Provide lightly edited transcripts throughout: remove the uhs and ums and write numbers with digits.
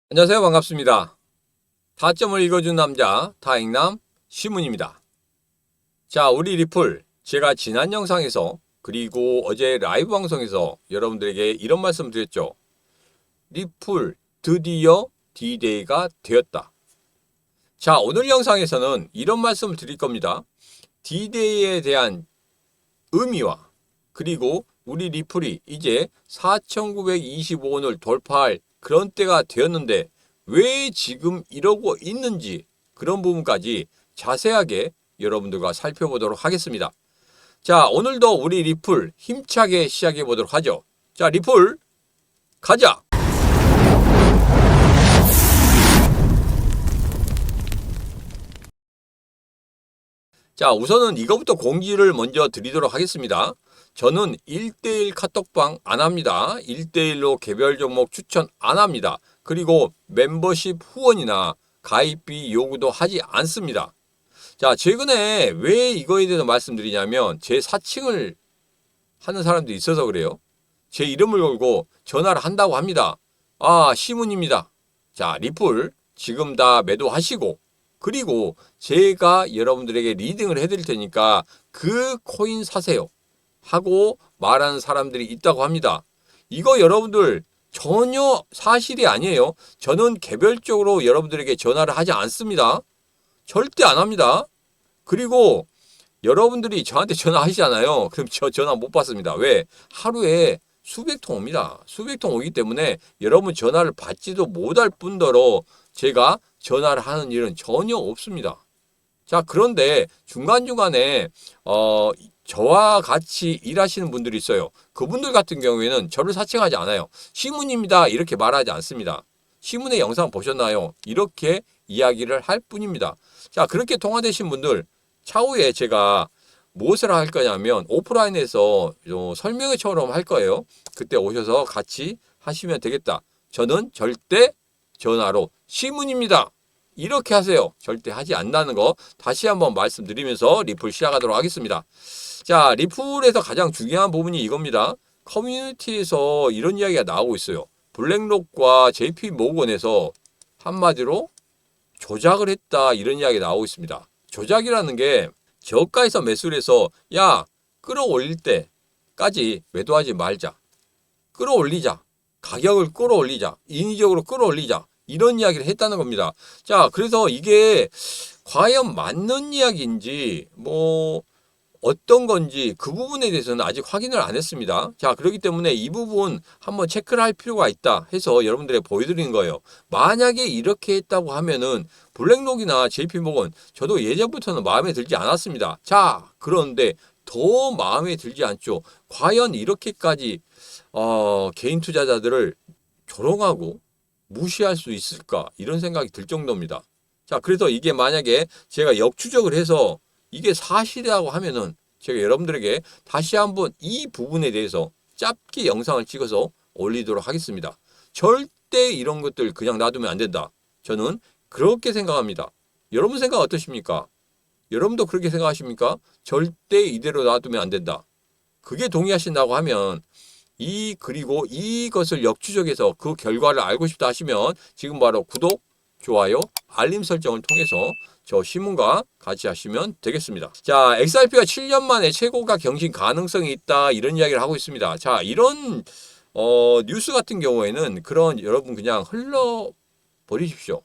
안녕하세요. 반갑습니다. 타점을 읽어준 남자 다익남 시문입니다. 자, 우리 리플 제가 지난 영상에서 그리고 어제 라이브 방송에서 여러분들에게 이런 말씀 드렸죠. 리플 드디어 D-Day가 되었다. 자, 오늘 영상에서는 이런 말씀을 드릴 겁니다. D-Day에 대한 의미와 그리고 우리 리플이 이제 4,925원을 돌파할 그런 때가 되었는데 왜 지금 이러고 있는지 그런 부분까지 자세하게 여러분들과 살펴보도록 하겠습니다. 자, 오늘도 우리 리플 힘차게 시작해 보도록 하죠. 자, 리플 가자. 자, 우선은 이거부터 공지를 먼저 드리도록 하겠습니다. 저는 1대1 카톡방 안 합니다. 1대1로 개별 종목 추천 안 합니다. 그리고 멤버십 후원이나 가입비 요구도 하지 않습니다. 자, 최근에 왜 이거에 대해서 말씀드리냐면 제 사칭을 하는 사람도 있어서 그래요. 제 이름을 걸고 전화를 한다고 합니다. 아, 시문입니다. 자, 리플 지금 다 매도하시고 그리고 제가 여러분들에게 리딩을 해드릴 테니까 그 코인 사세요 하고 말하는 사람들이 있다고 합니다. 이거 여러분들 전혀 사실이 아니에요. 저는 개별적으로 여러분들에게 전화를 하지 않습니다. 절대 안 합니다. 그리고 여러분들이 저한테 전화하시잖아요. 그럼 저 전화 못 받습니다. 왜? 하루에 수백 통 옵니다. 수백 통 오기 때문에 여러분 전화를 받지도 못할 뿐더러 제가 전화를 하는 일은 전혀 없습니다. 자, 그런데 중간중간에 저와 같이 일하시는 분들이 있어요. 그분들 같은 경우에는 저를 사칭하지 않아요. 시문입니다. 이렇게 말하지 않습니다. 시문의 영상 보셨나요? 이렇게 이야기를 할 뿐입니다. 자, 그렇게 통화되신 분들 차후에 제가 무엇을 할 거냐면 오프라인에서 설명회처럼 할 거예요. 그때 오셔서 같이 하시면 되겠다. 저는 절대 전화로 시문입니다. 이렇게 하세요. 절대 하지 않는다는 거 다시 한번 말씀드리면서 리플 시작하도록 하겠습니다. 자, 리플에서 가장 중요한 부분이 이겁니다. 커뮤니티에서 이런 이야기가 나오고 있어요. 블랙록과 JP 모건에서 한마디로 조작을 했다 이런 이야기 나오고 있습니다. 조작이라는 게 저가에서 매수를 해서 야 끌어올릴 때까지 매도하지 말자. 끌어올리자. 가격을 끌어올리자. 인위적으로 끌어올리자. 이런 이야기를 했다는 겁니다. 자, 그래서 이게 과연 맞는 이야기인지 어떤 건지 그 부분에 대해서는 아직 확인을 안 했습니다. 자, 그렇기 때문에 이 부분 한번 체크를 할 필요가 있다 해서 여러분들에게 보여드린 거예요. 만약에 이렇게 했다고 하면은 블랙록이나 JP모건 저도 예전부터는 마음에 들지 않았습니다. 자, 그런데 더 마음에 들지 않죠. 과연 이렇게까지 개인 투자자들을 조롱하고 무시할 수 있을까 이런 생각이 들 정도입니다. 자, 그래서 이게 만약에 제가 역추적을 해서 이게 사실이라고 하면은 제가 여러분들에게 다시 한번 이 부분에 대해서 짧게 영상을 찍어서 올리도록 하겠습니다. 절대 이런 것들 그냥 놔두면 안 된다. 저는 그렇게 생각합니다. 여러분 생각 어떠십니까? 여러분도 그렇게 생각하십니까? 절대 이대로 놔두면 안 된다. 그게 동의하신다고 하면 그리고 이것을 역추적해서 그 결과를 알고 싶다 하시면 지금 바로 구독, 좋아요, 알림 설정을 통해서 저 시문과 같이 하시면 되겠습니다. 자, XRP가 7년 만에 최고가 경신 가능성이 있다 이런 이야기를 하고 있습니다. 자, 이런 뉴스 같은 경우에는 그런 여러분 그냥 흘러 버리십시오.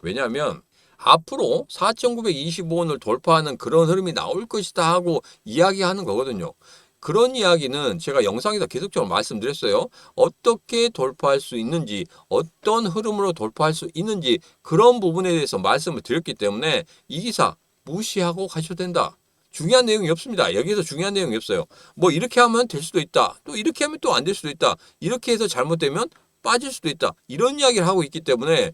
왜냐하면 앞으로 4,925원을 돌파하는 그런 흐름이 나올 것이다 하고 이야기하는 거거든요. 그런 이야기는 제가 영상에서 계속적으로 말씀드렸어요. 어떻게 돌파할 수 있는지, 어떤 흐름으로 돌파할 수 있는지 그런 부분에 대해서 말씀을 드렸기 때문에 이 기사 무시하고 가셔도 된다. 중요한 내용이 없습니다. 여기서 중요한 내용이 없어요. 뭐 이렇게 하면 될 수도 있다. 또 이렇게 하면 또 안 될 수도 있다. 이렇게 해서 잘못되면 빠질 수도 있다. 이런 이야기를 하고 있기 때문에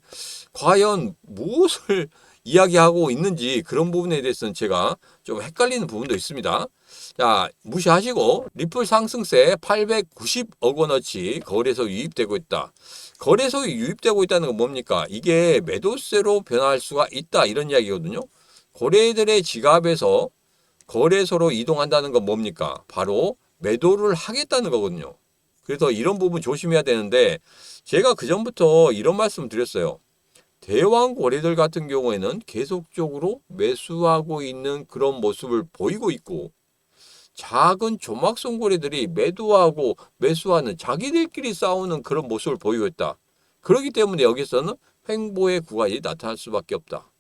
과연 무엇을 이야기하고 있는지 그런 부분에 대해서는 제가 좀 헷갈리는 부분도 있습니다. 자, 무시하시고 리플 상승세 890억 원어치 거래소 유입되고 있다. 거래소에 유입되고 있다는 건 뭡니까? 이게 매도세로 변할 수가 있다 이런 이야기거든요. 거래들의 지갑에서 거래소로 이동한다는 건 뭡니까? 바로 매도를 하겠다는 거거든요. 그래서 이런 부분 조심해야 되는데 제가 그전부터 이런 말씀 드렸어요. 대왕 고래들 같은 경우에는 계속적으로 매수하고 있는 그런 모습을 보이고 있고 작은 조막송 고래들이 매도하고 매수하는 자기들끼리 싸우는 그런 모습을 보이고 있다. 그렇기 때문에 여기서는 횡보의 구간이 나타날 수밖에 없다.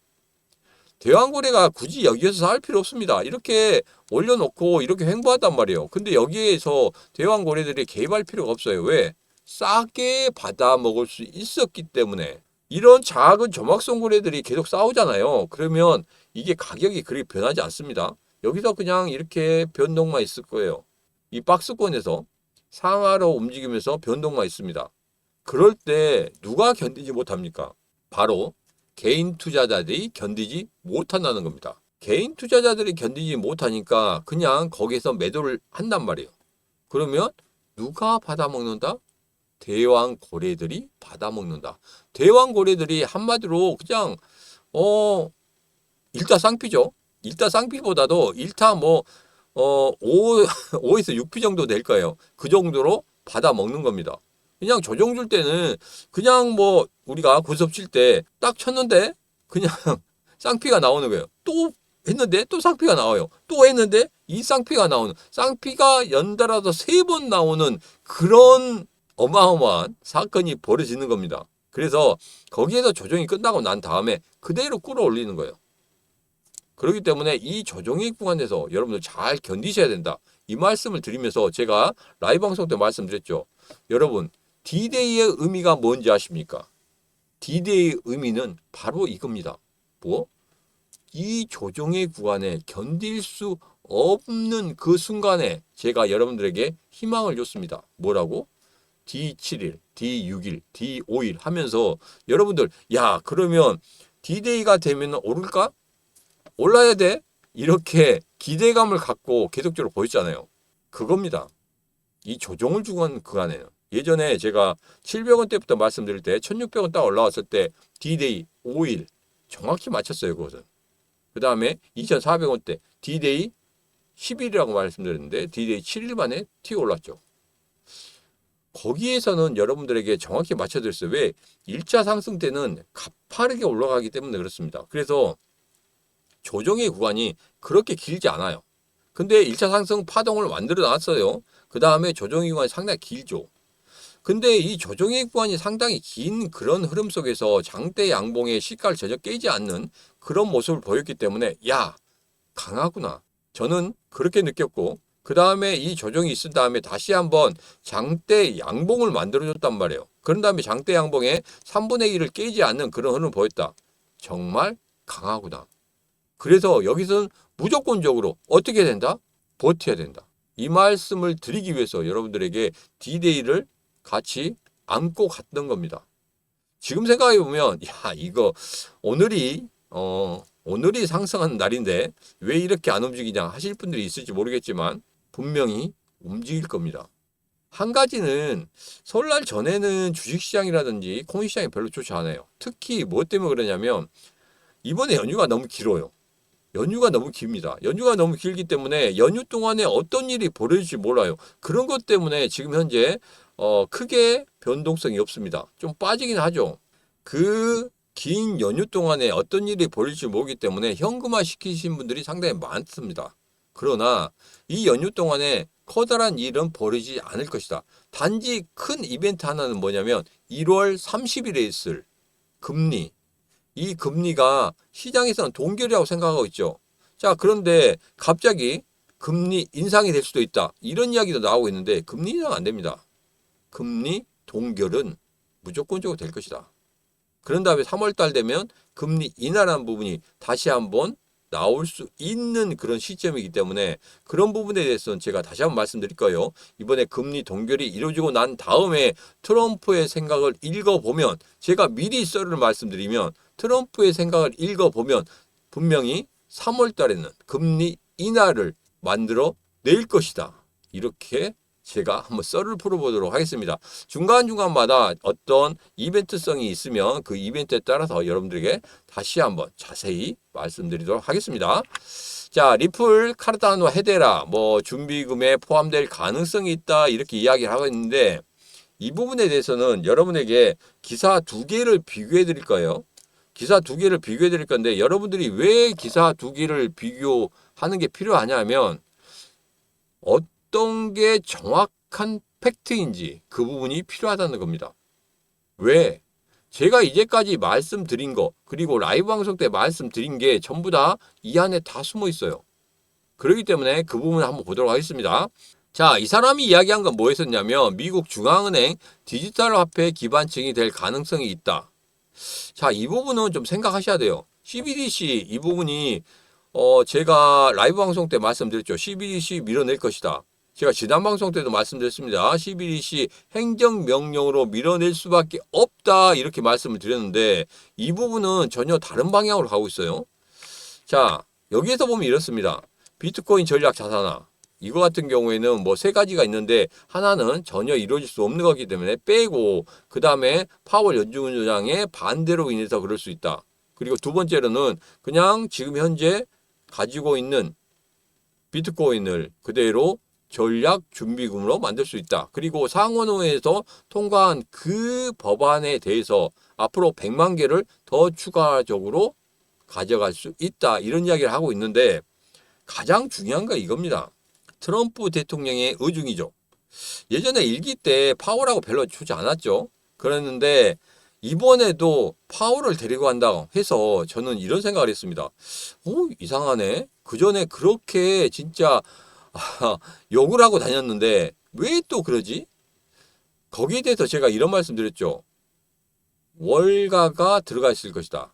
대왕고래가 굳이 여기에서 살 필요 없습니다. 이렇게 올려놓고 이렇게 횡보한단 말이에요. 근데 여기에서 대왕고래들이 개입할 필요가 없어요. 왜? 싸게 받아 먹을 수 있었기 때문에. 이런 작은 조막송 고래들이 계속 싸우잖아요. 그러면 이게 가격이 그렇게 변하지 않습니다. 여기서 그냥 이렇게 변동만 있을 거예요. 이 박스권에서 상하로 움직이면서 변동만 있습니다. 그럴 때 누가 견디지 못합니까? 바로 개인 투자자들이 견디지 못한다는 겁니다. 개인 투자자들이 견디지 못하니까 그냥 거기서 매도를 한단 말이에요. 그러면 누가 받아먹는다? 대왕 고래들이 받아먹는다. 대왕 고래들이 한마디로 그냥 일타쌍피죠. 일타쌍피보다도 일타 5에서 6피 정도 될 거예요. 그 정도로 받아먹는 겁니다. 그냥 조정 줄 때는 그냥 우리가 구섭 칠 때 딱 쳤는데 그냥 쌍피가 나오는 거예요. 또 했는데 또 쌍피가 나와요. 또 했는데 이 쌍피가 나오는, 쌍피가 연달아서 3번 나오는 그런 어마어마한 사건이 벌어지는 겁니다. 그래서 거기에서 조정이 끝나고 난 다음에 그대로 끌어올리는 거예요. 그렇기 때문에 이 조정의 구간에서 여러분들 잘 견디셔야 된다. 이 말씀을 드리면서 제가 라이브 방송 때 말씀드렸죠. 여러분, D-Day의 의미가 뭔지 아십니까? D-Day의 의미는 바로 이겁니다. 이 조정의 구간에 견딜 수 없는 그 순간에 제가 여러분들에게 희망을 줬습니다. 뭐라고? D7일, D6일, D5일 하면서 여러분들 그러면 D-Day가 되면 오를까? 올라야 돼? 이렇게 기대감을 갖고 계속적으로 보였잖아요. 그겁니다. 이 조정을 주는 구간에는. 예전에 제가 700원 때부터 말씀드릴 때 1600원 딱 올라왔을 때 D-Day 5일 정확히 맞췄어요. 그것은. 그 다음에 2400원 때 D-Day 10일이라고 말씀드렸는데 D-Day 7일 만에 튀어 올랐죠. 거기에서는 여러분들에게 정확히 맞춰드렸어요. 왜? 1차 상승 때는 가파르게 올라가기 때문에 그렇습니다. 그래서 조정의 구간이 그렇게 길지 않아요. 근데 1차 상승 파동을 만들어 놨어요. 그 다음에 조정의 구간이 상당히 길죠. 근데 이 조정의 구간이 상당히 긴 그런 흐름 속에서 장대 양봉의 시가를 전혀 깨지 않는 그런 모습을 보였기 때문에 강하구나. 저는 그렇게 느꼈고 그 다음에 이 조정이 있은 다음에 다시 한번 장대 양봉을 만들어줬단 말이에요. 그런 다음에 장대 양봉의 3분의 1을 깨지 않는 그런 흐름을 보였다. 정말 강하구나. 그래서 여기서는 무조건적으로 어떻게 된다? 버텨야 된다. 이 말씀을 드리기 위해서 여러분들에게 D-Day를 같이 안고 갔던 겁니다. 지금 생각해 보면 이거 오늘이 상승하는 날인데 왜 이렇게 안 움직이냐 하실 분들이 있을지 모르겠지만 분명히 움직일 겁니다. 한 가지는 설날 전에는 주식시장이라든지 코인시장이 별로 좋지 않아요. 특히 뭐 때문에 그러냐면 이번에 연휴가 너무 길어요. 연휴가 너무 깁니다. 연휴가 너무 길기 때문에 연휴 동안에 어떤 일이 벌어질지 몰라요. 그런 것 때문에 지금 현재 크게 변동성이 없습니다. 좀 빠지긴 하죠. 그 긴 연휴 동안에 어떤 일이 벌어질지 모르기 때문에 현금화 시키신 분들이 상당히 많습니다. 그러나 이 연휴 동안에 커다란 일은 벌어지지 않을 것이다. 단지 큰 이벤트 하나는 뭐냐면 1월 30일에 있을 금리. 이 금리가 시장에서는 동결이라고 생각하고 있죠. 자, 그런데 갑자기 금리 인상이 될 수도 있다. 이런 이야기도 나오고 있는데 금리 인상 안 됩니다. 금리 동결은 무조건적으로 될 것이다. 그런 다음에 3월달 되면 금리 인하라는 부분이 다시 한번 나올 수 있는 그런 시점이기 때문에 그런 부분에 대해서는 제가 다시 한번 말씀드릴 거예요. 이번에 금리 동결이 이루어지고 난 다음에 트럼프의 생각을 읽어보면 제가 미리 썰을 말씀드리면 트럼프의 생각을 읽어보면 분명히 3월 달에는 금리 인하를 만들어 낼 것이다. 이렇게 제가 한번 썰을 풀어보도록 하겠습니다. 중간중간마다 어떤 이벤트성이 있으면 그 이벤트에 따라서 여러분들에게 다시 한번 자세히 말씀드리도록 하겠습니다. 자, 리플, 카르다노, 헤데라 뭐 준비금에 포함될 가능성이 있다 이렇게 이야기를 하고 있는데 이 부분에 대해서는 여러분에게 기사 두 개를 비교해 드릴 거예요. 기사 두 개를 비교해 드릴 건데 여러분들이 왜 기사 두 개를 비교하는 게 필요하냐면 어떤 게 정확한 팩트인지 그 부분이 필요하다는 겁니다. 왜? 제가 이제까지 말씀드린 거 그리고 라이브 방송 때 말씀드린 게 전부 다 이 안에 다 숨어 있어요. 그렇기 때문에 그 부분을 한번 보도록 하겠습니다. 자, 이 사람이 이야기한 건 뭐였었냐면 미국 중앙은행 디지털 화폐 기반층이 될 가능성이 있다. 자, 이 부분은 좀 생각하셔야 돼요. CBDC 이 부분이 제가 라이브 방송 때 말씀드렸죠. CBDC 밀어낼 것이다. 제가 지난 방송 때도 말씀드렸습니다. CBDC 행정명령으로 밀어낼 수밖에 없다 이렇게 말씀을 드렸는데 이 부분은 전혀 다른 방향으로 가고 있어요. 자, 여기에서 보면 이렇습니다. 비트코인 전략 자산화 이거 같은 경우에는 뭐 세 가지가 있는데 하나는 전혀 이루어질 수 없는 거기 때문에 빼고 그 다음에 파월 연준의장의 반대로 인해서 그럴 수 있다. 그리고 두 번째로는 그냥 지금 현재 가지고 있는 비트코인을 그대로 전략 준비금으로 만들 수 있다. 그리고 상원의회에서 통과한 그 법안에 대해서 앞으로 100만 개를 더 추가적으로 가져갈 수 있다. 이런 이야기를 하고 있는데 가장 중요한 건 이겁니다. 트럼프 대통령의 의중이죠. 예전에 일기 때 파월하고 별로 좋지 않았죠. 그랬는데 이번에도 파월을 데리고 간다고 해서 저는 이런 생각을 했습니다. 이상하네. 그전에 그렇게 진짜 욕을 하고 다녔는데 왜 또 그러지? 거기에 대해서 제가 이런 말씀 드렸죠. 월가가 들어가 있을 것이다.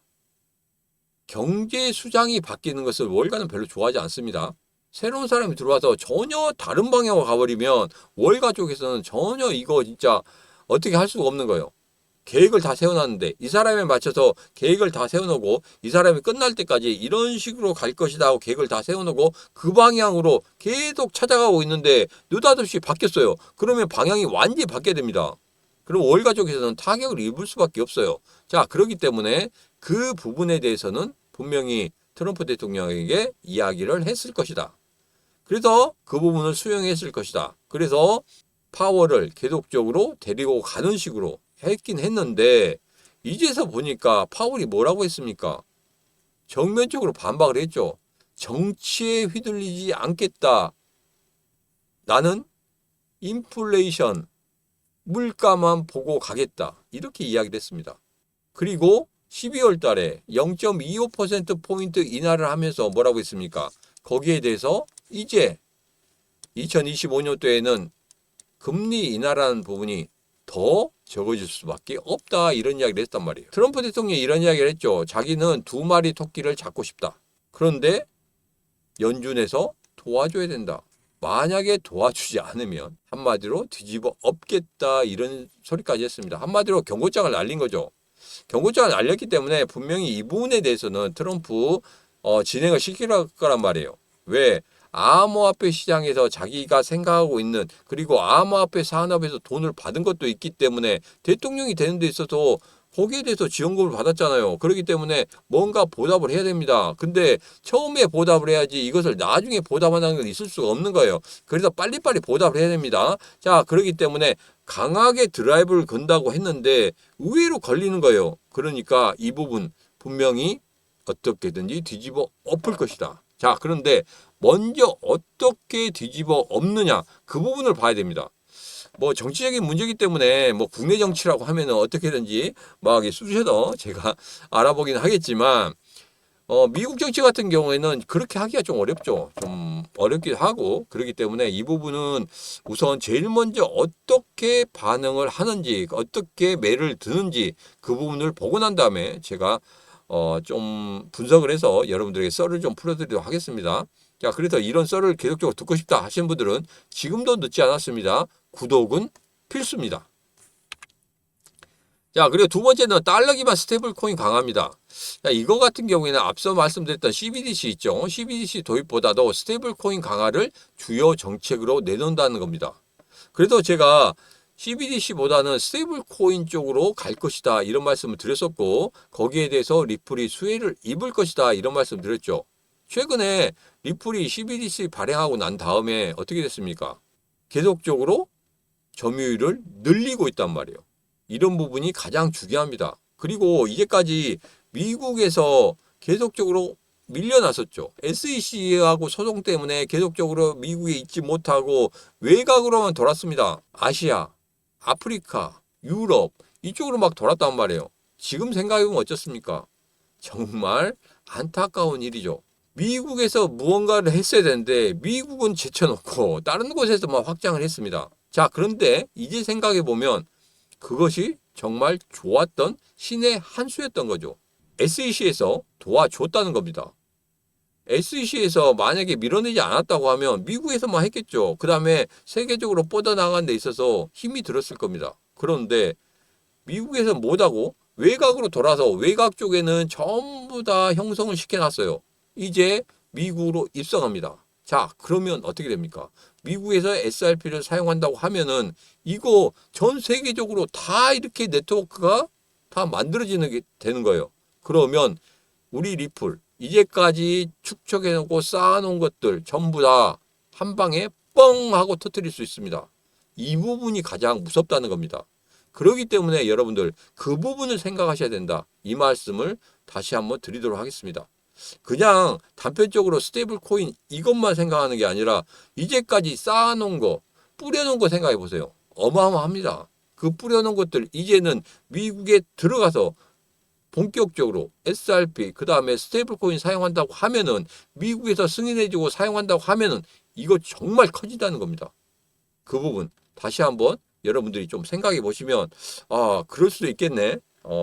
경제 수장이 바뀌는 것을 월가는 별로 좋아하지 않습니다. 새로운 사람이 들어와서 전혀 다른 방향으로 가버리면 월가 쪽에서는 전혀 이거 진짜 어떻게 할 수가 없는 거예요. 계획을 다 세워놨는데 이 사람에 맞춰서 계획을 다 세워놓고 이 사람이 끝날 때까지 이런 식으로 갈 것이다 하고 계획을 다 세워놓고 그 방향으로 계속 찾아가고 있는데 느닷없이 바뀌었어요. 그러면 방향이 완전히 바뀌게 됩니다. 그럼 월가 쪽에서는 타격을 입을 수밖에 없어요. 자, 그렇기 때문에 그 부분에 대해서는 분명히 트럼프 대통령에게 이야기를 했을 것이다. 그래서 그 부분을 수용했을 것이다. 그래서 파월을 계속적으로 데리고 가는 식으로 했긴 했는데 이제서 보니까 파월이 뭐라고 했습니까? 정면적으로 반박을 했죠. 정치에 휘둘리지 않겠다. 나는 인플레이션, 물가만 보고 가겠다. 이렇게 이야기를 했습니다. 그리고 12월 달에 0.25%포인트 인하를 하면서 뭐라고 했습니까? 거기에 대해서 이제 2025년도에는 금리 인하라는 부분이 더 적어질 수밖에 없다 이런 이야기를 했단 말이에요. 트럼프 대통령이 이런 이야기를 했죠. 자기는 두 마리 토끼를 잡고 싶다. 그런데 연준에서 도와줘야 된다. 만약에 도와주지 않으면 한마디로 뒤집어 엎겠다 이런 소리까지 했습니다. 한마디로 경고장을 날린 거죠. 경고장을 날렸기 때문에 분명히 이 부분에 대해서는 트럼프 진행을 시킬 거란 말이에요. 왜? 암호화폐 시장에서 자기가 생각하고 있는 그리고 암호화폐 산업에서 돈을 받은 것도 있기 때문에 대통령이 되는 데 있어서 거기에 대해서 지원금을 받았잖아요. 그렇기 때문에 뭔가 보답을 해야 됩니다. 근데 처음에 보답을 해야지 이것을 나중에 보답하는 건 있을 수가 없는 거예요. 그래서 빨리빨리 보답을 해야 됩니다. 자, 그렇기 때문에 강하게 드라이브를 건다고 했는데 의외로 걸리는 거예요. 그러니까 이 부분 분명히 어떻게든지 뒤집어 엎을 것이다. 자, 그런데 먼저 어떻게 뒤집어 엎느냐 그 부분을 봐야 됩니다. 뭐 정치적인 문제이기 때문에 뭐 국내 정치라고 하면은 어떻게든지 막 쑤셔서 제가 알아보긴 하겠지만 미국 정치 같은 경우에는 그렇게 하기가 좀 어렵죠. 좀 어렵기도 하고 그렇기 때문에 이 부분은 우선 제일 먼저 어떻게 반응을 하는지 어떻게 매를 드는지 그 부분을 보고 난 다음에 제가 좀 분석을 해서 여러분들에게 썰을 좀 풀어드리도록 하겠습니다. 자, 그래서 이런 썰을 계속적으로 듣고 싶다 하시는 분들은 지금도 늦지 않았습니다. 구독은 필수입니다. 자, 그리고 두 번째는 달러 기반 스테이블 코인 강화입니다. 자, 이거 같은 경우에는 앞서 말씀드렸던 CBDC 있죠. CBDC 도입보다도 스테이블 코인 강화를 주요 정책으로 내놓는다는 겁니다. 그래서 제가 CBDC보다는 스테이블 코인 쪽으로 갈 것이다 이런 말씀을 드렸었고, 거기에 대해서 리플이 수혜를 입을 것이다 이런 말씀 드렸죠. 최근에 리플이 CBDC 발행하고 난 다음에 어떻게 됐습니까? 계속적으로 점유율을 늘리고 있단 말이에요. 이런 부분이 가장 중요합니다. 그리고 이제까지 미국에서 계속적으로 밀려났었죠. SEC하고 소송 때문에 계속적으로 미국에 있지 못하고 외곽으로만 돌았습니다. 아시아, 아프리카, 유럽 이쪽으로 막 돌았단 말이에요. 지금 생각해보면 어떻습니까? 정말 안타까운 일이죠. 미국에서 무언가를 했어야 되는데 미국은 제쳐놓고 다른 곳에서만 확장을 했습니다. 자, 그런데 이제 생각해보면 그것이 정말 좋았던 신의 한 수였던 거죠. SEC에서 도와줬다는 겁니다. SEC에서 만약에 밀어내지 않았다고 하면 미국에서만 했겠죠. 그 다음에 세계적으로 뻗어나가는 데 있어서 힘이 들었을 겁니다. 그런데 미국에서 못하고 외곽으로 돌아서 외곽 쪽에는 전부 다 형성을 시켜놨어요. 이제 미국으로 입성합니다. 자, 그러면 어떻게 됩니까? 미국에서 SRP를 사용한다고 하면은 이거 전 세계적으로 다 이렇게 네트워크가 다 만들어지는 게 되는 거예요. 그러면 우리 리플 이제까지 축적해놓고 쌓아놓은 것들 전부 다 한 방에 뻥 하고 터뜨릴 수 있습니다. 이 부분이 가장 무섭다는 겁니다. 그렇기 때문에 여러분들 그 부분을 생각하셔야 된다. 이 말씀을 다시 한번 드리도록 하겠습니다. 그냥 단편적으로 스테이블 코인 이것만 생각하는 게 아니라 이제까지 쌓아놓은 거, 뿌려놓은 거 생각해 보세요. 어마어마합니다. 그 뿌려놓은 것들 이제는 미국에 들어가서 본격적으로 SRP 그 다음에 스테이블 코인 사용한다고 하면은 미국에서 승인해주고 사용한다고 하면은 이거 정말 커진다는 겁니다. 그 부분 다시 한번 여러분들이 좀 생각해 보시면 그럴 수도 있겠네.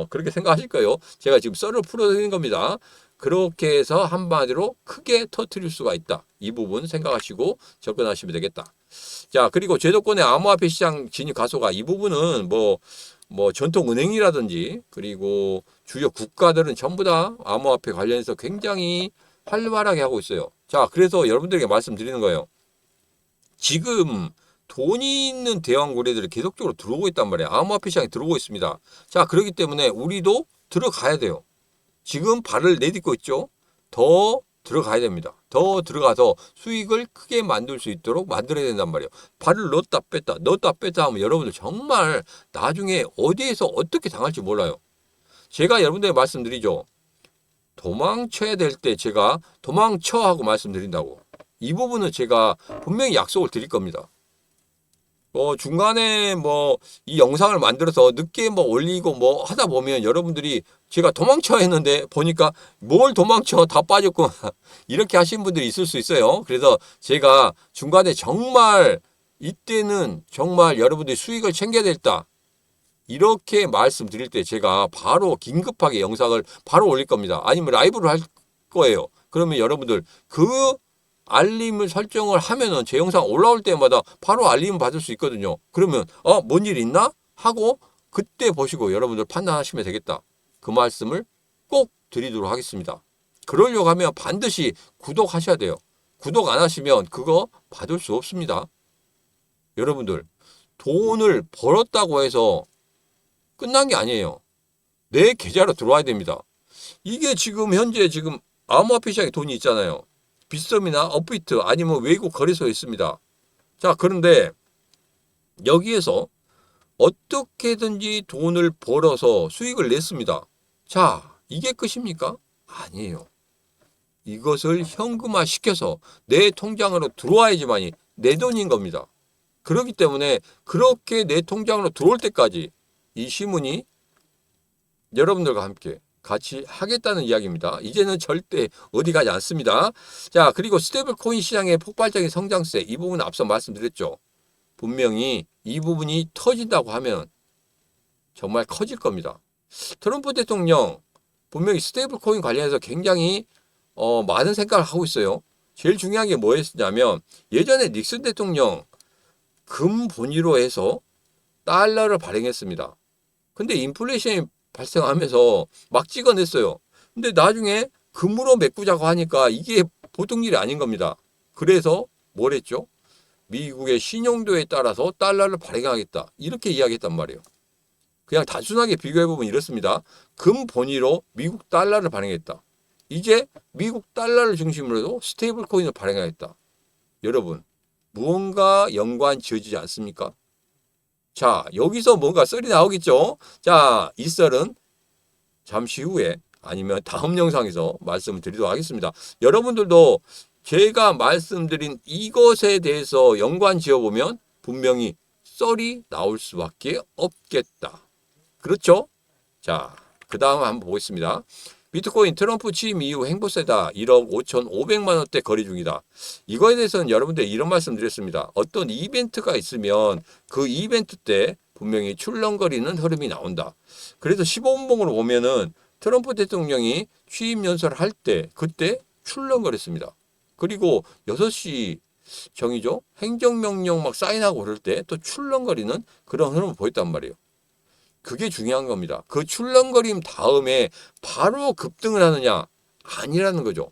그렇게 생각하실 거예요. 제가 지금 썰을 풀어드리는 겁니다. 그렇게 해서 한마디로 크게 터뜨릴 수가 있다. 이 부분 생각하시고 접근하시면 되겠다. 자, 그리고 제도권의 암호화폐 시장 진입 가소가 이 부분은 뭐 전통은행이라든지 그리고 주요 국가들은 전부 다 암호화폐 관련해서 굉장히 활발하게 하고 있어요. 자, 그래서 여러분들에게 말씀드리는 거예요. 지금 돈이 있는 대왕 거래들이 계속적으로 들어오고 있단 말이에요. 암호화폐 시장에 들어오고 있습니다. 자, 그렇기 때문에 우리도 들어가야 돼요. 지금 발을 내딛고 있죠. 더 들어가야 됩니다. 더 들어가서 수익을 크게 만들 수 있도록 만들어야 된단 말이에요. 발을 넣었다 뺐다 하면 여러분들 정말 나중에 어디에서 어떻게 당할지 몰라요. 제가 여러분들에게 말씀드리죠. 도망쳐야 될 때 제가 도망쳐 하고 말씀드린다고. 이 부분은 제가 분명히 약속을 드릴 겁니다. 중간에 이 영상을 만들어서 늦게 올리고 하다 보면 여러분들이 제가 도망쳐 했는데 보니까 뭘 도망쳐 다 빠졌고 이렇게 하신 분들이 있을 수 있어요. 그래서 제가 중간에 정말 이때는 정말 여러분들이 수익을 챙겨야 됐다. 이렇게 말씀드릴 때 제가 바로 긴급하게 영상을 바로 올릴 겁니다. 아니면 라이브를 할 거예요. 그러면 여러분들 그 알림을 설정을 하면은 제 영상 올라올 때마다 바로 알림 받을 수 있거든요. 그러면 뭔 일 있나? 하고 그때 보시고 여러분들 판단하시면 되겠다. 그 말씀을 꼭 드리도록 하겠습니다. 그러려고 하면 반드시 구독하셔야 돼요. 구독 안 하시면 그거 받을 수 없습니다. 여러분들 돈을 벌었다고 해서 끝난 게 아니에요. 내 계좌로 들어와야 됩니다. 이게 지금 현재 암호화폐 시장에 돈이 있잖아요. 빗썸이나 업비트 아니면 외국 거래소에 있습니다. 자, 그런데 여기에서 어떻게든지 돈을 벌어서 수익을 냈습니다. 자, 이게 끝입니까? 아니에요. 이것을 현금화 시켜서 내 통장으로 들어와야지만이 내 돈인 겁니다. 그렇기 때문에 그렇게 내 통장으로 들어올 때까지 이 시문이 여러분들과 함께 같이 하겠다는 이야기입니다. 이제는 절대 어디 가지 않습니다. 자, 그리고 스테이블 코인 시장의 폭발적인 성장세 이 부분은 앞서 말씀드렸죠. 분명히 이 부분이 터진다고 하면 정말 커질 겁니다. 트럼프 대통령 분명히 스테이블 코인 관련해서 굉장히 많은 생각을 하고 있어요. 제일 중요한 게 뭐였냐면 예전에 닉슨 대통령 금 본위로 해서 달러를 발행했습니다. 근데 인플레이션이 발생하면서 막 찍어냈어요. 근데 나중에 금으로 메꾸자고 하니까 이게 보통 일이 아닌 겁니다. 그래서 뭘 했죠? 미국의 신용도에 따라서 달러를 발행하겠다. 이렇게 이야기했단 말이에요. 그냥 단순하게 비교해보면 이렇습니다. 금 본위로 미국 달러를 발행했다. 이제 미국 달러를 중심으로 스테이블 코인을 발행하겠다. 여러분, 무언가 연관 지어지지 않습니까? 자, 여기서 뭔가 썰이 나오겠죠? 자, 이 썰은 잠시 후에 아니면 다음 영상에서 말씀을 드리도록 하겠습니다. 여러분들도 제가 말씀드린 이것에 대해서 연관 지어보면 분명히 썰이 나올 수밖에 없겠다. 그렇죠? 자, 그 다음 한번 보겠습니다. 비트코인 트럼프 취임 이후 행보세다 1억 5,500만 원대 거래 중이다. 이거에 대해서는 여러분들 이런 말씀 드렸습니다. 어떤 이벤트가 있으면 그 이벤트 때 분명히 출렁거리는 흐름이 나온다. 그래서 15분봉으로 보면은 트럼프 대통령이 취임 연설을 할 때 그때 출렁거렸습니다. 그리고 6시 정이죠. 행정명령 막 사인하고 그럴 때 또 출렁거리는 그런 흐름을 보였단 말이에요. 그게 중요한 겁니다. 그 출렁거림 다음에 바로 급등을 하느냐? 아니라는 거죠.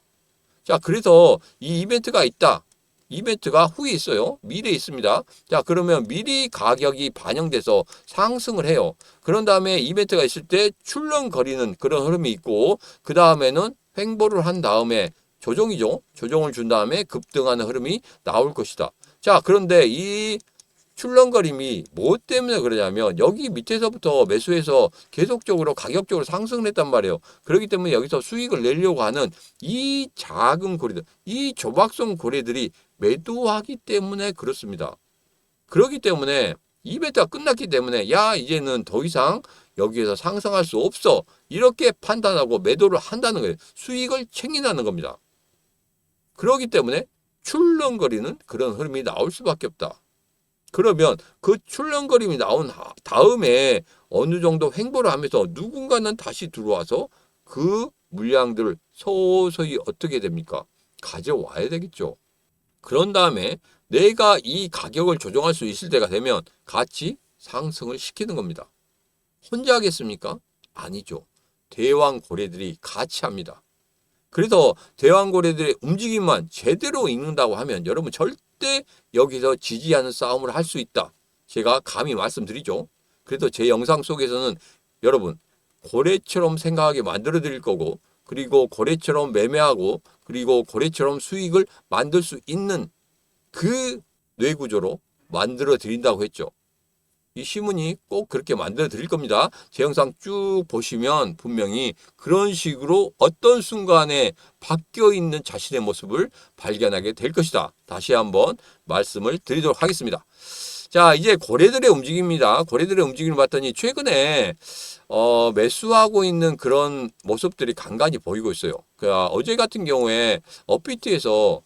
자, 그래서 이 이벤트가 있다. 이벤트가 후에 있어요. 미래에 있습니다. 자, 그러면 미리 가격이 반영돼서 상승을 해요. 그런 다음에 이벤트가 있을 때 출렁거리는 그런 흐름이 있고, 그 다음에는 횡보를 한 다음에 조정이죠. 조정을 준 다음에 급등하는 흐름이 나올 것이다. 자, 그런데 이 출렁거림이 뭐 때문에 그러냐면 여기 밑에서부터 매수해서 계속적으로 가격적으로 상승을 했단 말이에요. 그렇기 때문에 여기서 수익을 내려고 하는 이 작은 고래들, 이 조박성 고래들이 매도하기 때문에 그렇습니다. 그렇기 때문에 이벤트가 끝났기 때문에 야 이제는 더 이상 여기에서 상승할 수 없어. 이렇게 판단하고 매도를 한다는 거예요. 수익을 챙긴다는 겁니다. 그렇기 때문에 출렁거리는 그런 흐름이 나올 수밖에 없다. 그러면 그 출렁거림이 나온 다음에 어느 정도 횡보를 하면서 누군가는 다시 들어와서 그 물량들을 서서히 어떻게 됩니까? 가져와야 되겠죠. 그런 다음에 내가 이 가격을 조정할 수 있을 때가 되면 같이 상승을 시키는 겁니다. 혼자 하겠습니까? 아니죠. 대왕 고래들이 같이 합니다. 그래서 대왕고래들의 움직임만 제대로 읽는다고 하면 여러분 절대 여기서 지지 않는 싸움을 할 수 있다. 제가 감히 말씀드리죠. 그래서 제 영상 속에서는 여러분 고래처럼 생각하게 만들어 드릴 거고 그리고 고래처럼 매매하고 그리고 고래처럼 수익을 만들 수 있는 그 뇌구조로 만들어 드린다고 했죠. 이 신문이 꼭 그렇게 만들어 드릴 겁니다. 제 영상 쭉 보시면 분명히 그런 식으로 어떤 순간에 바뀌어 있는 자신의 모습을 발견하게 될 것이다. 다시 한번 말씀을 드리도록 하겠습니다. 자, 이제 고래들의 움직임입니다. 고래들의 움직임을 봤더니 최근에 매수하고 있는 그런 모습들이 간간히 보이고 있어요. 그러니까 어제 같은 경우에 업비트에서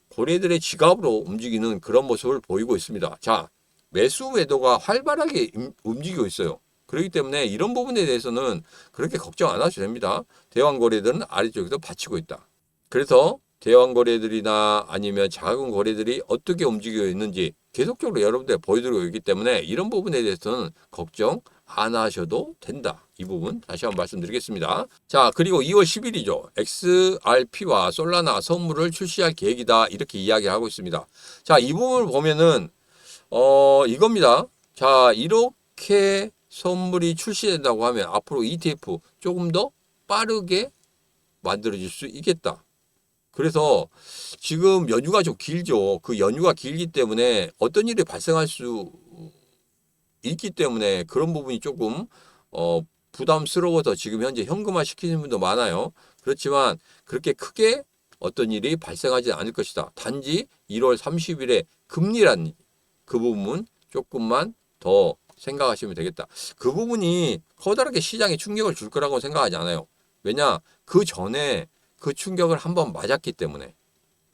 고래들의 지갑으로 움직이는 그런 모습을 보이고 있습니다. 자, 매수 매도가 활발하게 움직이고 있어요. 그렇기 때문에 이런 부분에 대해서는 그렇게 걱정 안 하셔도 됩니다. 대왕고래들은 아래쪽에서 받치고 있다. 그래서 대왕고래들이나 아니면 작은 고래들이 어떻게 움직이고 있는지 계속적으로 여러분들 보여드리고 있기 때문에 이런 부분에 대해서는 걱정 안 하셔도 된다. 이 부분 다시 한번 말씀드리겠습니다. 자, 그리고 2월 10일이죠. XRP와 솔라나 선물을 출시할 계획이다. 이렇게 이야기하고 있습니다. 자, 이 부분을 보면은 이겁니다. 자, 이렇게 선물이 출시된다고 하면 앞으로 ETF 조금 더 빠르게 만들어질 수 있겠다. 그래서 지금 연휴가 좀 길죠. 그 연휴가 길기 때문에 어떤 일이 발생할 수 있기 때문에 그런 부분이 조금 부담스러워서 지금 현재 현금화 시키는 분도 많아요. 그렇지만 그렇게 크게 어떤 일이 발생하지 않을 것이다. 단지 1월 30일에 금리란 그 부분 조금만 더 생각하시면 되겠다. 그 부분이 커다랗게 시장에 충격을 줄 거라고 생각하지 않아요. 왜냐? 그 전에 그 충격을 한번 맞았기 때문에.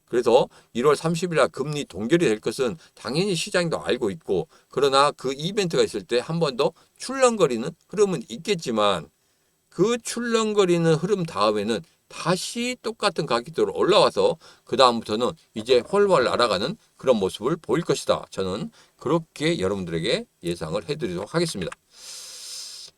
그래서 1월 30일 날 금리 동결이 될 것은 당연히 시장도 알고 있고 그러나 그 이벤트가 있을 때 한 번 더 출렁거리는 흐름은 있겠지만 그 출렁거리는 흐름 다음에는 다시 똑같은 가격대로 올라와서 그 다음부터는 이제 훨훨 날아가는 그런 모습을 보일 것이다. 저는 그렇게 여러분들에게 예상을 해드리도록 하겠습니다.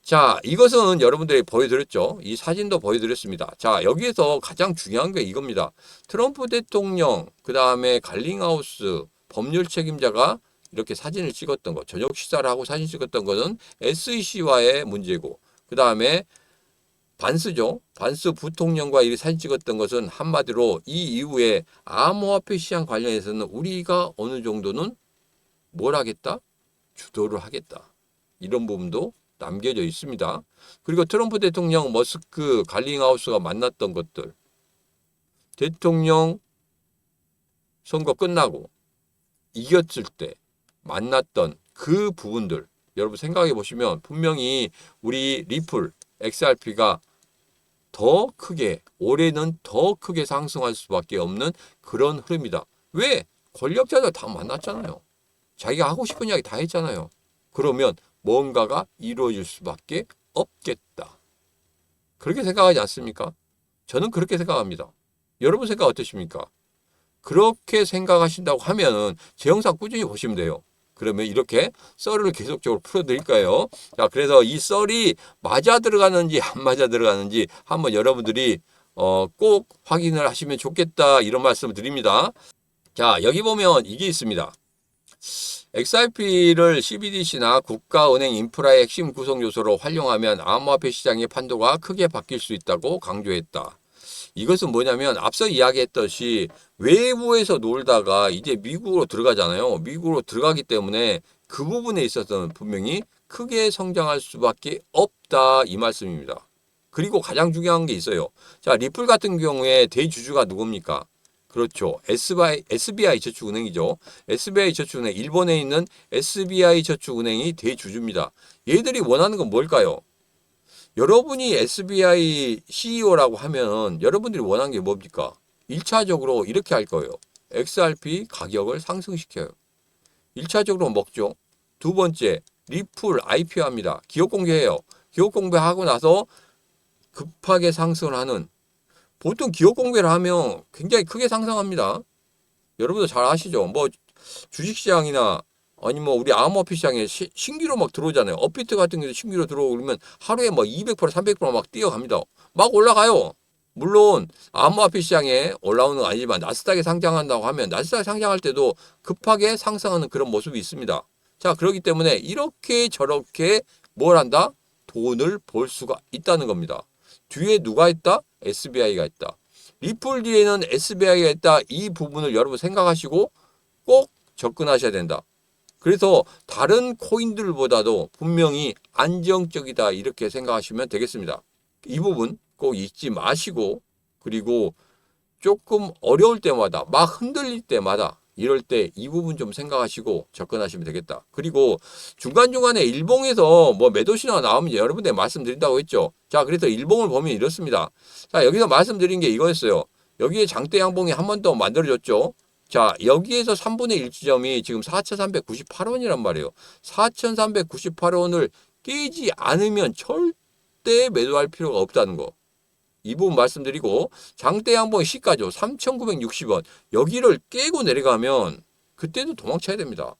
자, 이것은 여러분들이 보여드렸죠. 이 사진도 보여드렸습니다. 자, 여기에서 가장 중요한 게 이겁니다. 트럼프 대통령, 그 다음에 갈링하우스, 법률 책임자가 이렇게 사진을 찍었던 거, 저녁 식사를 하고 사진 찍었던 것은 SEC와의 문제고, 그 다음에 반스죠. 반스 부통령과 이 사진 찍었던 것은 한마디로 이 이후에 암호화폐 시장 관련해서는 우리가 어느 정도는 뭘 하겠다? 주도를 하겠다. 이런 부분도 남겨져 있습니다. 그리고 트럼프 대통령, 머스크, 갈링하우스가 만났던 것들, 대통령 선거 끝나고 이겼을 때 만났던 그 부분들, 여러분 생각해 보시면 분명히 우리 리플, XRP가 더 크게, 올해는 더 크게 상승할 수밖에 없는 그런 흐름이다. 왜? 권력자들 다 만났잖아요. 자기가 하고 싶은 이야기 다 했잖아요. 그러면 뭔가가 이루어질 수밖에 없겠다. 그렇게 생각하지 않습니까? 저는 그렇게 생각합니다. 여러분 생각 어떠십니까? 그렇게 생각하신다고 하면은 제 영상 꾸준히 보시면 돼요. 그러면 이렇게 썰을 계속적으로 풀어드릴까요? 자, 그래서 이 썰이 맞아 들어가는지 안 맞아 들어가는지 한번 여러분들이 꼭 확인을 하시면 좋겠다, 이런 말씀을 드립니다. 자, 여기 보면 이게 있습니다. XRP를 CBDC나 국가은행 인프라의 핵심 구성 요소로 활용하면 암호화폐 시장의 판도가 크게 바뀔 수 있다고 강조했다. 이것은 뭐냐면 앞서 이야기했듯이 외부에서 놀다가 이제 미국으로 들어가잖아요. 미국으로 들어가기 때문에 그 부분에 있어서는 분명히 크게 성장할 수밖에 없다, 이 말씀입니다. 그리고 가장 중요한 게 있어요. 자, 리플 같은 경우에 대주주가 누굽니까? 그렇죠. SBI 저축은행이죠. SBI 저축은행, 일본에 있는 SBI 저축은행이 대주주입니다. 얘들이 원하는 건 뭘까요? 여러분이 SBI CEO라고 하면 여러분들이 원하는 게 뭡니까? 1차적으로 이렇게 할 거예요. XRP 가격을 상승시켜요. 1차적으로 먹죠. 두 번째, 리플 IPO합니다. 기업 공개해요. 기업 공개하고 나서 급하게 상승을 하는, 보통 기업 공개를 하면 굉장히 크게 상승합니다. 여러분도 잘 아시죠? 뭐 주식시장이나 아니면 우리 암호화폐 시장에 신규로 막 들어오잖아요. 업비트 같은 경우도 신규로 들어오면 하루에 막 200%, 300% 막 뛰어갑니다. 막 올라가요. 물론 암호화폐 시장에 올라오는 건 아니지만 나스닥에 상장한다고 하면 나스닥에 상장할 때도 급하게 상승하는 그런 모습이 있습니다. 자, 그렇기 때문에 이렇게 저렇게 뭘 한다? 돈을 벌 수가 있다는 겁니다. 뒤에 누가 있다? SBI가 있다. 리플 뒤에는 SBI가 있다. 이 부분을 여러분 생각하시고 꼭 접근하셔야 된다. 그래서 다른 코인들보다도 분명히 안정적이다, 이렇게 생각하시면 되겠습니다. 이 부분 꼭 잊지 마시고, 그리고 조금 어려울 때마다 막 흔들릴 때마다 이럴 때 이 부분 좀 생각하시고 접근하시면 되겠다. 그리고 중간중간에 일봉에서 뭐 매도 신호가 나오면 여러분들 말씀드린다고 했죠. 자, 그래서 일봉을 보면 이렇습니다. 자, 여기서 말씀드린 게 이거였어요. 여기에 장대 양봉이 한 번 더 만들어졌죠. 자, 여기에서 3분의 1 지점이 지금 4,398원이란 말이에요. 4,398원을 깨지 않으면 절대 매도할 필요가 없다는 거. 이 부분 말씀드리고, 장대 양봉의 시가죠. 3,960원. 여기를 깨고 내려가면 그때도 도망쳐야 됩니다.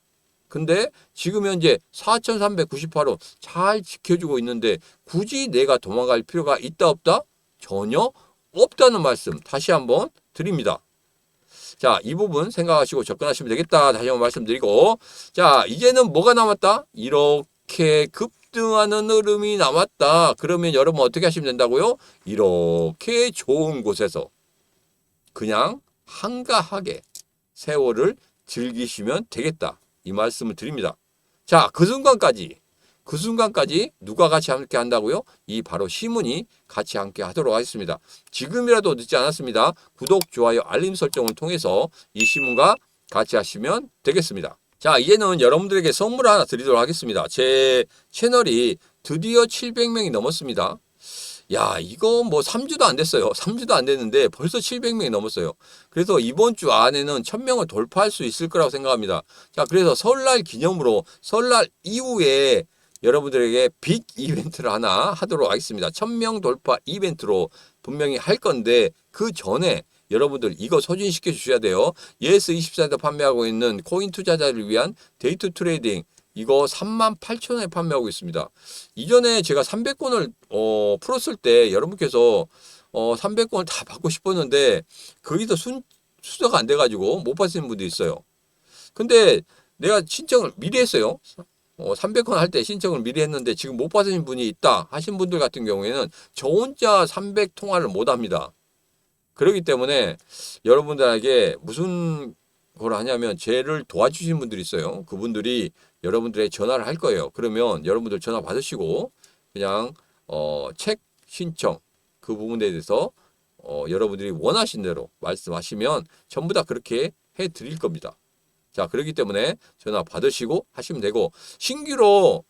근데 지금 현재 4,398원 잘 지켜주고 있는데 굳이 내가 도망갈 필요가 있다 없다? 전혀 없다는 말씀 다시 한번 드립니다. 자, 이 부분 생각하시고 접근하시면 되겠다, 다시 한번 말씀드리고, 자, 이제는 뭐가 남았다? 이렇게 급등하는 흐름이 남았다. 그러면 여러분 어떻게 하시면 된다고요? 이렇게 좋은 곳에서 그냥 한가하게 세월을 즐기시면 되겠다, 이 말씀을 드립니다. 자, 그 순간까지 누가 같이 함께 한다고요? 이 바로 시문이 같이 함께 하도록 하겠습니다. 지금이라도 늦지 않았습니다. 구독, 좋아요, 알림 설정을 통해서 이 시문과 같이 하시면 되겠습니다. 자, 이제는 여러분들에게 선물 하나 드리도록 하겠습니다. 제 채널이 드디어 700명이 넘었습니다. 야, 이거 뭐 3주도 안 됐어요. 3주도 안 됐는데 벌써 700명이 넘었어요. 그래서 이번 주 안에는 1000명을 돌파할 수 있을 거라고 생각합니다. 자, 그래서 설날 기념으로 설날 이후에 여러분들에게 빅 이벤트를 하나 하도록 하겠습니다. 1000명 돌파 이벤트로 분명히 할 건데, 그 전에 여러분들 이거 소진시켜 주셔야 돼요. 예스24에서 판매하고 있는 코인 투자자를 위한 데이트 트레이딩, 이거 38,000원에 판매하고 있습니다. 이전에 제가 300권을 풀었을 때 여러분께서 300권을 다 받고 싶었는데 거기서 수저가 안 돼가지고 못 받으시는 분도 있어요. 근데 내가 신청을 미리 했어요. 300건 할 때 신청을 미리 했는데 지금 못 받으신 분이 있다 하신 분들 같은 경우에는 저 혼자 300통화를 못 합니다. 그렇기 때문에 여러분들에게 무슨 걸 하냐면 쟤를 도와주신 분들이 있어요. 그분들이 여러분들의 전화를 할 거예요. 그러면 여러분들 전화 받으시고 그냥 책 신청 그 부분에 대해서 여러분들이 원하신 대로 말씀하시면 전부 다 그렇게 해 드릴 겁니다. 자, 그렇기 때문에 전화 받으시고 하시면 되고 신규로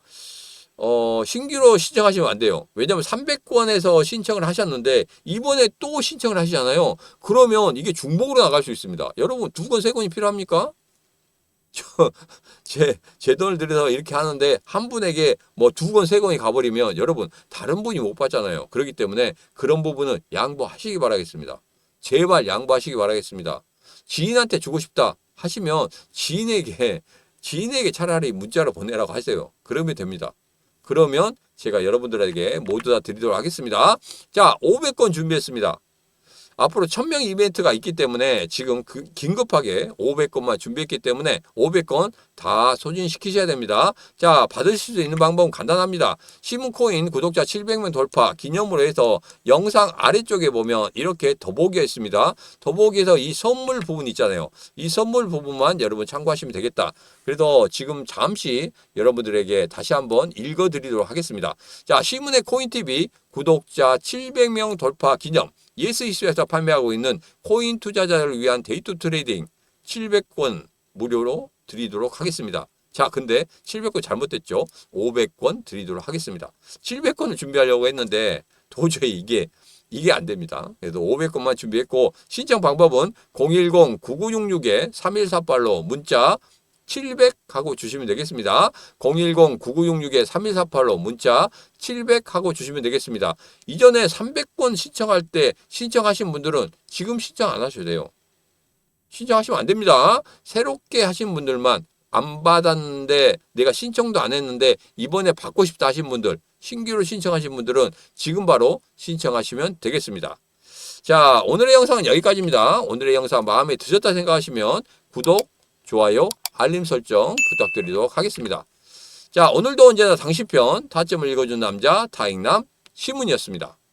신청하시면 안 돼요. 왜냐하면 300건에서 신청을 하셨는데 이번에 또 신청을 하시잖아요. 그러면 이게 중복으로 나갈 수 있습니다. 여러분 2건, 3건이 필요합니까? 제 돈을 들여서 이렇게 하는데 한 분에게 뭐 2건, 3건이 가버리면 여러분 다른 분이 못 받잖아요. 그렇기 때문에 그런 부분은 양보하시기 바라겠습니다. 제발 양보하시기 바라겠습니다. 지인한테 주고 싶다 하시면 지인에게 차라리 문자로 보내라고 하세요. 그러면 됩니다. 그러면 제가 여러분들에게 모두 다 드리도록 하겠습니다. 자, 500건 준비했습니다. 앞으로 1000명 이벤트가 있기 때문에 지금 긴급하게 500건만 준비했기 때문에 500건 다 소진시키셔야 됩니다. 자, 받으실 수 있는 방법은 간단합니다. 시문코인 구독자 700명 돌파 기념으로 해서 영상 아래쪽에 보면 이렇게 더보기가 있습니다. 더보기에서 이 선물 부분 있잖아요. 이 선물 부분만 여러분 참고하시면 되겠다. 그래서 지금 잠시 여러분들에게 다시 한번 읽어드리도록 하겠습니다. 자, 시문의 코인TV 구독자 700명 돌파 기념 ESE에서 판매하고 있는 코인 투자자를 위한 데이투 트레이딩 700권 무료로 드리도록 하겠습니다. 자, 근데 700권 잘못됐죠? 500권 드리도록 하겠습니다. 700권을 준비하려고 했는데 도저히 이게 안 됩니다. 그래서 500건만 준비했고 신청 방법은 010-9966-3148로 문자 700 하고 주시면 되겠습니다. 010-9966-3148로 문자 700 하고 주시면 되겠습니다. 이전에 300건 신청할 때 신청하신 분들은 지금 신청 안 하셔도 돼요. 신청하시면 안 됩니다. 새롭게 하신 분들만 안 받았는데 내가 신청도 안 했는데 이번에 받고 싶다 하신 분들 신규로 신청하신 분들은 지금 바로 신청하시면 되겠습니다. 자, 오늘의 영상은 여기까지입니다. 오늘의 영상 마음에 드셨다 생각하시면 구독, 좋아요, 알림 설정 부탁드리도록 하겠습니다. 자, 오늘도 언제나 당신 편 타점을 읽어준 남자 타익남 시문이었습니다.